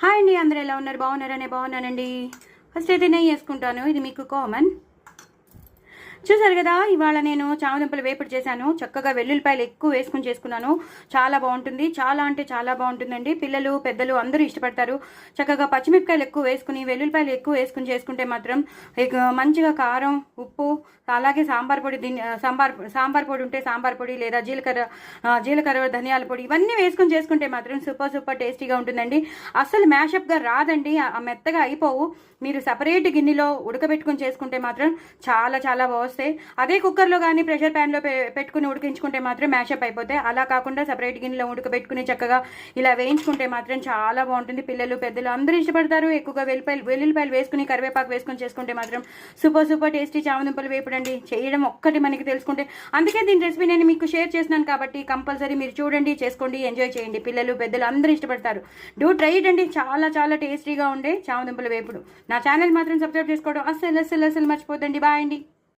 Hi అండి, అందరూ ఎలా ఉన్నారు? బాగున్నారనే బాగున్నానండి. ఫస్ట్ అయితే నెయ్యి వేసుకుంటాను, ఇది మీకు కామన్. చూసారు కదా, ఇవాళ నేను చామదుంపలు వేపుడు చేశాను. చక్కగా వెల్లుల్లిపాయలు ఎక్కువ వేసుకుని చేసుకున్నాను. చాలా బాగుంటుంది, చాలా అంటే చాలా బాగుంటుందండి. పిల్లలు పెద్దలు అందరూ ఇష్టపడతారు. చక్కగా పచ్చిమిరపకాయలు ఎక్కువ వేసుకుని వెల్లుల్లిపాయలు ఎక్కువ వేసుకుని చేసుకుంటే మాత్రం మంచిగా కారం, ఉప్పు, అలాగే సాంబార్ పొడి, సాంబార్ పొడి ఉంటే సాంబార్ పొడి, లేదా జీలకర్ర ధనియాల పొడి ఇవన్నీ వేసుకుని చేసుకుంటే మాత్రం సూపర్ టేస్టీగా ఉంటుందండి. అస్సలు మ్యాషప్గా రాదండి, మెత్తగా అయిపోవు. మీరు సపరేట్ గిన్నెలో ఉడకబెట్టుకుని చేసుకుంటే మాత్రం చాలా చాలా బాగుస్తాయి. అదే కుక్కర్లో కానీ ప్రెషర్ ప్యాన్లో పెట్టుకుని ఉడికించుకుంటే మాత్రం మ్యాషప్ అయిపోతాయి. అలా కాకుండా సపరేట్ గిన్నెలో ఉడకబెట్టుకుని చక్కగా ఇలా వేయించుకుంటే మాత్రం చాలా బాగుంటుంది. పిల్లలు పెద్దలు అందరూ ఇష్టపడతారు. ఎక్కువగా వెల్లుల్లిపాయలు వేసుకుని కరివేపాకు వేసుకుని చేసుకుంటే మాత్రం సూపర్ టేస్టీ చామదుంపలు వేపుడు చేయడం ఒక్కటి మనకి తెలుసుకుంటే. అందుకే దీని రెసిపీ నేను మీకు షేర్ చేస్తున్నాను కాబట్టి కంపల్సరీ మీరు చూడండి, చేసుకోండి, ఎంజాయ్ చేయండి. పిల్లలు పెద్దలు అందరూ ఇష్టపడతారు. డూ ట్రై ఇట్ అండి. చాలా చాలా టేస్టీగా ఉండే చామదుంపల వేపుడు. నా ఛానల్ మాత్రం సబ్స్క్రైబ్ చేసుకోవడం అస్సలు మర్చిపోద్దండి. బాయ్ అండి.